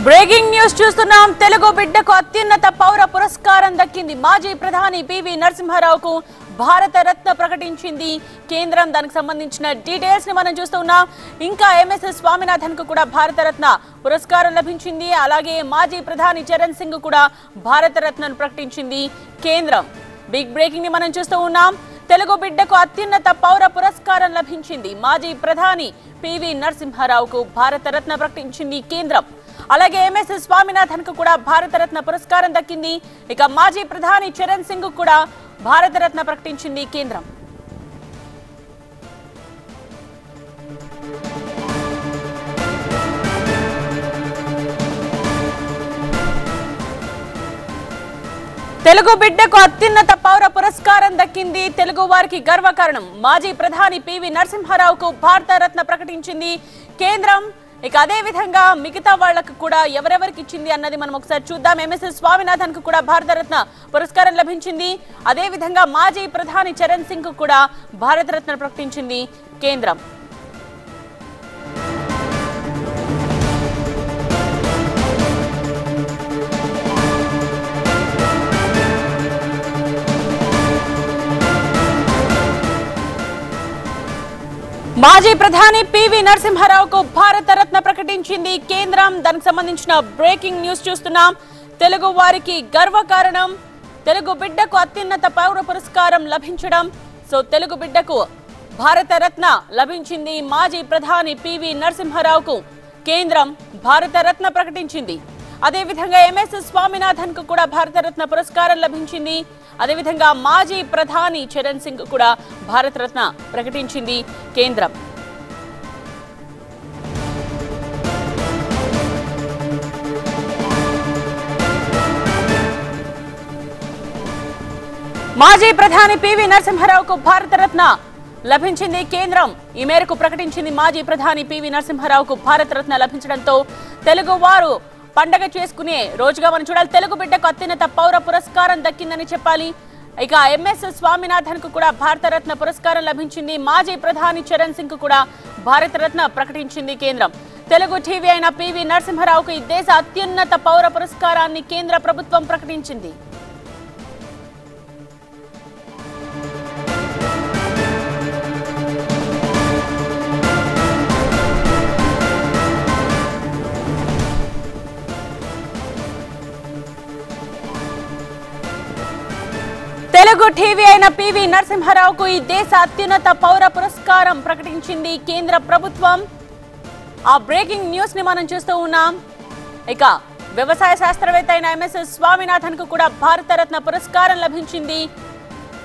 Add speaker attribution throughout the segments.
Speaker 1: Breaking news చూస్తున్నాం. తెలుగు బిడ్డకు అత్యున్నత పౌర పురస్కారం దక్కింది. మాజీ ప్రధాని పివి నరసింహారావుకు భారత రత్న ప్రకటించింది కేంద్రం. దానికి సంబంధించిన డీటెయిల్స్ ని మనం చూస్తున్నాం. ఇంకా ఎంఎస్ఎస్ స్వామినాథన్ కు కూడా భారత రత్న పురస్కారం లభించింది. అలాగే మాజీ ప్రధాని చరణ్ సింగ్ కూడా భారత రత్నను ప్రకటించింది కేంద్రం. బిగ్ బ్రేకింగ్ ని మనం చూస్తూ ఉన్నాం. తెలుగు బిడ్డకు అత్యున్నత పౌర పురస్కారం లభించింది. మాజీ ప్రధాని పివి నరసింహారావుకు భారత రత్న ప్రకటించింది కేంద్రం. అలాగే ఎంఎస్ఎస్ స్వామినాథన్ కు కూడా భారత రత్న పురస్కారం దక్కింది. ఇక మాజీ ప్రధాని చరణ్ సింగ్ కూడా భారత రత్న ప్రకటించింది కేంద్రం. తెలుగు బిడ్డకు అత్యున్నత పౌర పురస్కారం దక్కింది. తెలుగు వారికి గర్వకారణం. మాజీ ప్రధాని పివి నరసింహారావుకు భారత రత్న ప్రకటించింది కేంద్రం. ఇక అదే విధంగా మిగతా వాళ్లకు కూడా ఎవరెవరికి ఇచ్చింది అన్నది మనం ఒకసారి చూద్దాం. ఎంఎస్ఎస్ స్వామినాథన్ కు కూడా భారత రత్న పురస్కారం లభించింది. అదే విధంగా మాజీ ప్రధాని చరణ్ సింగ్ కు కూడా భారత రత్న ప్రకటించింది కేంద్రం. మాజీ ప్రధాని పివి నరసింహారావుకు భారత రత్న ప్రకటించింది కేంద్రం. దానికి సంబంధించిన బ్రేకింగ్ న్యూస్ చూస్తున్నాం. తెలుగు వారికి గర్వకారణం. తెలుగు బిడ్డకు అత్యున్నత పౌర పురస్కారం లభించడం. తెలుగు బిడ్డకు భారత రత్న లభించింది. మాజీ ప్రధాని పివి నరసింహారావుకు కేంద్రం భారత రత్న ప్రకటించింది. అదేవిధంగా ఎంఎస్ఎస్ స్వామినాథన్ కు కూడా భారత రత్న పురస్కారం లభించింది. అదేవిధంగా మాజీ ప్రధాని చరణ్ సింగ్ కూడా భారత రత్న ప్రకటించింది కేంద్రం. మాజీ ప్రధాని పివి నరసింహారావుకు భారత రత్న లభించింది కేంద్రం. ఈ మేరకు ప్రకటించింది. మాజీ ప్రధాని పివి నరసింహారావుకు భారత రత్న లభించడంతో తెలుగు వారు పండగ చేసుకునే రోజుగా మనం చూడాలి. తెలుగు బిడ్డకు అత్యున్నత పౌర పురస్కారం దక్కిందని చెప్పాలి. ఇక ఎంఎస్ఎస్ స్వామినాథన్ కు కూడా భారత రత్న పురస్కారం లభించింది. మాజీ ప్రధాని చరణ్ సింగ్ కు కూడా భారత రత్న ప్రకటించింది కేంద్రం. తెలుగు టీవీ అయిన పివి నరసింహారావుకు ఈ దేశ అత్యున్నత పౌర పురస్కారాన్ని కేంద్ర ప్రభుత్వం ప్రకటించింది. తెలుగు టీవీ అయిన పివి నరసింహారావుకు ఈ దేశ అత్యున్నత పౌర పురస్కారం ప్రకటించింది కేంద్ర ప్రభుత్వం. ఆ బ్రేకింగ్ న్యూస్ ని మనం చూస్తూ ఉన్నాం. ఇక వ్యవసాయ శాస్త్రవేత్త అయిన ఎంఎస్ఎస్ స్వామినాథన్ కు కూడా భారత రత్న పురస్కారం లభించింది.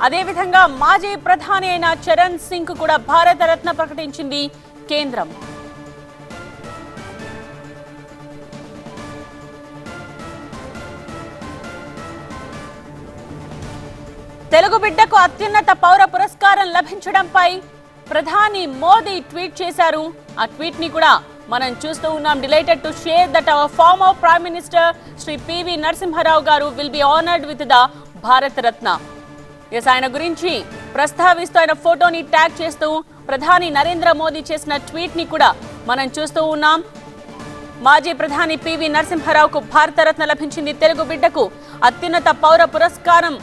Speaker 1: అదేవిధంగా మాజీ ప్రధాని అయిన చరణ్ సింగ్ కు కూడా భారత రత్న ప్రకటించింది కేంద్రం. తెలుగు బిడ్డకు అత్యున్నత పౌర పురస్కారం లభించడంపై ప్రధాని మోదీ ట్వీట్ చేశారు. ఆ ట్వీట్ ని కూడా మనం చూస్తూ ఉన్నాం. Delighted to share that our former prime minister Shri P V Narasimha Rao garu will be honoured with the Bharat Ratna. ఆయన గురించి ప్రస్తావిస్తూ ఆయన ఫోటోని ట్యాగ్ చేస్తూ ప్రధాని నరేంద్ర మోదీ చేసిన ట్వీట్ ని కూడా మనం చూస్తూ ఉన్నాం. మాజీ ప్రధాని పివి నరసింహారావుకు భారత రత్న లభించింది. తెలుగు బిడ్డకు అత్యున్నత పౌర పురస్కారం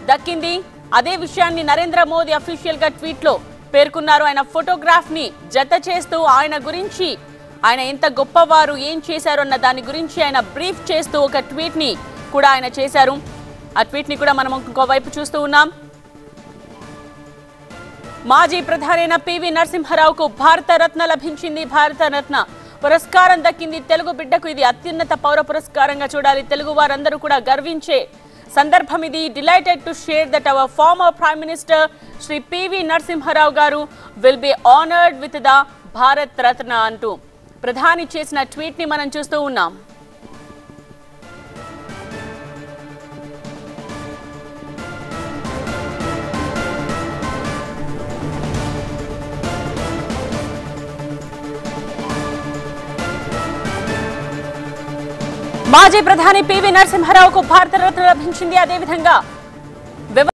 Speaker 1: దక్కింది. అదే విషయాన్ని నరేంద్ర మోదీ అఫీషియల్ గా ట్వీట్ లో పేర్కొన్నారు. ఆయన ఫోటోగ్రాఫ్ ని జత చేస్తూ ఆయన గురించి, ఆయన ఎంత గొప్పవారు, ఏం చేశారు అన్న దాని గురించి ఆయన బ్రీఫ్ చేస్తూ ఒక ట్వీట్ ని కూడా ఆయన చేశారు. ఆ ట్వీట్ ని కూడా మనం ఇంకోవైపు చూస్తూ ఉన్నాం. మాజీ ప్రధాని అయిన పివి నరసింహారావుకు భారత రత్న లభించింది. భారత రత్న పురస్కారం దక్కింది. తెలుగు బిడ్డకు ఇది అత్యున్నత పౌర పురస్కారంగా చూడాలి. తెలుగు వారందరూ కూడా గర్వించే సందర్భం ఇది. Delighted to share that our former prime minister Shri P V Narasimha Rao garu will be honoured with the Bharat Ratna అంటూ ప్రధాని చేసిన ట్వీట్ ని మనం చూస్తూ ఉన్నాం. మాజీ ప్రధాని పివి నరసింహారావుకు భారత రత్న లభించింది. అదేవిధంగా